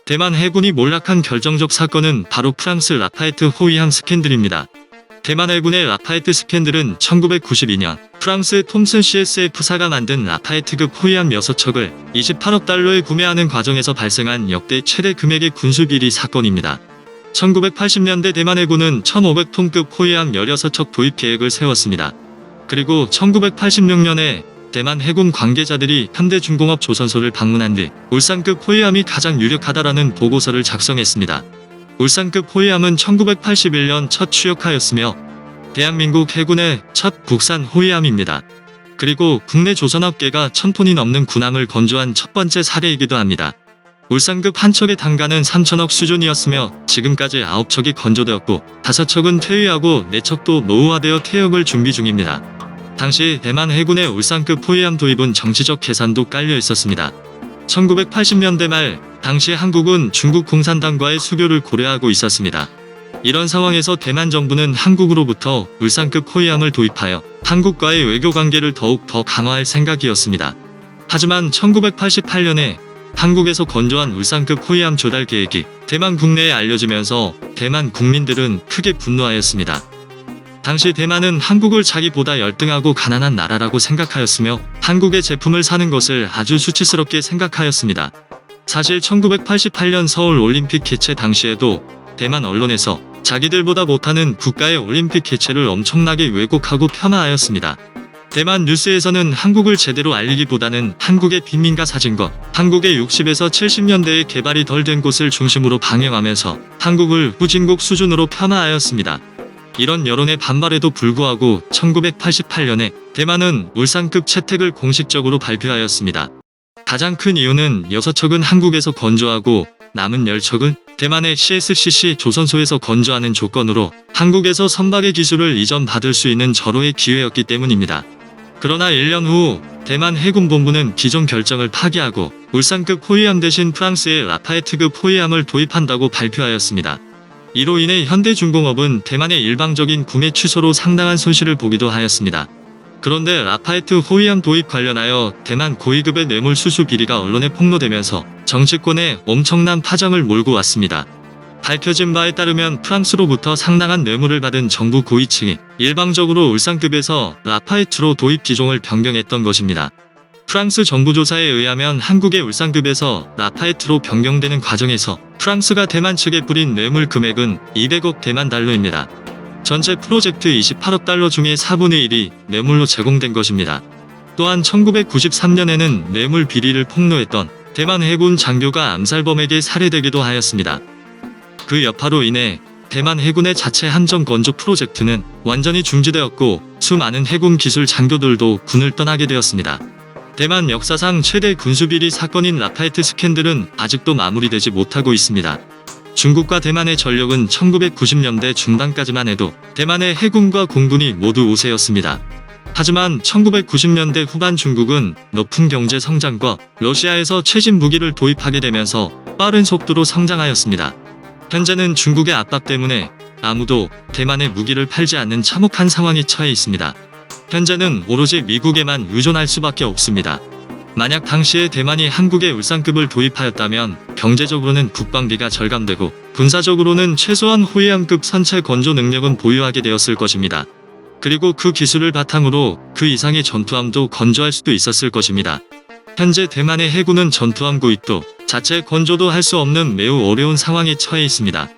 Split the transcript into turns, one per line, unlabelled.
대만 해군이 몰락한 결정적 사건은 바로 프랑스 라파에트 호위함 스캔들입니다. 대만 해군의 라파에트 스캔들은 1992년 프랑스 톰슨 CSF사가 만든 라파에트급 호위함 6척을 28억 달러에 구매하는 과정에서 발생한 역대 최대 금액의 군수비리 사건입니다. 1980년대 대만 해군은 1500톤급 호위함 16척 도입 계획을 세웠습니다. 그리고 1986년에 대만 해군 관계자들이 현대중공업 조선소를 방문한 뒤 울산급 호위함이 가장 유력하다라는 보고서를 작성했습니다. 울산급 호위함은 1981년 첫 추역하였으며 대한민국 해군의 첫 국산 호위함입니다. 그리고 국내 조선업계가 1000톤이 넘는 군함을 건조한 첫 번째 사례이기도 합니다. 울산급 한 척의 단가는 3천억 수준이었으며 지금까지 9척이 건조되었고 5척은 퇴위하고 4척도 노후화되어 퇴역을 준비 중입니다. 당시 대만 해군의 울산급 호위함 도입은 정치적 계산도 깔려 있었습니다. 1980년대 말 당시 한국은 중국 공산당과의 수교를 고려하고 있었습니다. 이런 상황에서 대만 정부는 한국으로부터 울산급 호위함을 도입하여 한국과의 외교 관계를 더욱 더 강화할 생각이었습니다. 하지만 1988년에 한국에서 건조한 울산급 호위함 조달 계획이 대만 국내에 알려지면서 대만 국민들은 크게 분노하였습니다. 당시 대만은 한국을 자기보다 열등하고 가난한 나라라고 생각하였으며 한국의 제품을 사는 것을 아주 수치스럽게 생각하였습니다. 사실 1988년 서울 올림픽 개최 당시에도 대만 언론에서 자기들보다 못하는 국가의 올림픽 개최를 엄청나게 왜곡하고 폄하하였습니다. 대만 뉴스에서는 한국을 제대로 알리기보다는 한국의 빈민가 사진과 한국의 60에서 70년대에 개발이 덜 된 곳을 중심으로 방영하면서 한국을 후진국 수준으로 폄하하였습니다. 이런 여론의 반발에도 불구하고 1988년에 대만은 울산급 채택을 공식적으로 발표하였습니다. 가장 큰 이유는 6척은 한국에서 건조하고 남은 10척은 대만의 CSCC 조선소에서 건조하는 조건으로 한국에서 선박의 기술을 이전받을 수 있는 절호의 기회였기 때문입니다. 그러나 1년 후 대만 해군본부는 기존 결정을 파기하고 울산급 호위함 대신 프랑스의 라파에트급 호위함을 도입한다고 발표하였습니다. 이로 인해 현대중공업은 대만의 일방적인 구매 취소로 상당한 손실을 보기도 하였습니다. 그런데 라파에트 호위함 도입 관련하여 대만 고위급의 뇌물 수수 비리가 언론에 폭로되면서 정치권에 엄청난 파장을 몰고 왔습니다. 밝혀진 바에 따르면 프랑스로부터 상당한 뇌물을 받은 정부 고위층이 일방적으로 울산급에서 라파에트로 도입 기종을 변경했던 것입니다. 프랑스 정부 조사에 의하면 한국의 울산급에서 라파에트로 변경되는 과정에서 프랑스가 대만 측에 뿌린 뇌물 금액은 200억 대만 달러입니다. 전체 프로젝트 28억 달러 중에 4분의 1이 뇌물로 제공된 것입니다. 또한 1993년에는 뇌물 비리를 폭로했던 대만 해군 장교가 암살범에게 살해되기도 하였습니다. 그 여파로 인해 대만 해군의 자체 함정 건조 프로젝트는 완전히 중지되었고 수많은 해군 기술 장교들도 군을 떠나게 되었습니다. 대만 역사상 최대 군수비리 사건인 라파에트 스캔들은 아직도 마무리되지 못하고 있습니다. 중국과 대만의 전력은 1990년대 중반까지만 해도 대만의 해군과 공군이 모두 우세였습니다. 하지만 1990년대 후반 중국은 높은 경제 성장과 러시아에서 최신 무기를 도입하게 되면서 빠른 속도로 성장하였습니다. 현재는 중국의 압박 때문에 아무도 대만에 무기를 팔지 않는 참혹한 상황에 처해 있습니다. 현재는 오로지 미국에만 의존할 수밖에 없습니다. 만약 당시에 대만이 한국의 울산급을 도입하였다면 경제적으로는 국방비가 절감되고 군사적으로는 최소한 호위함급 선체 건조 능력은 보유하게 되었을 것입니다. 그리고 그 기술을 바탕으로 그 이상의 전투함도 건조할 수도 있었을 것입니다. 현재 대만의 해군은 전투함 구입도 자체 건조도 할 수 없는 매우 어려운 상황에 처해 있습니다.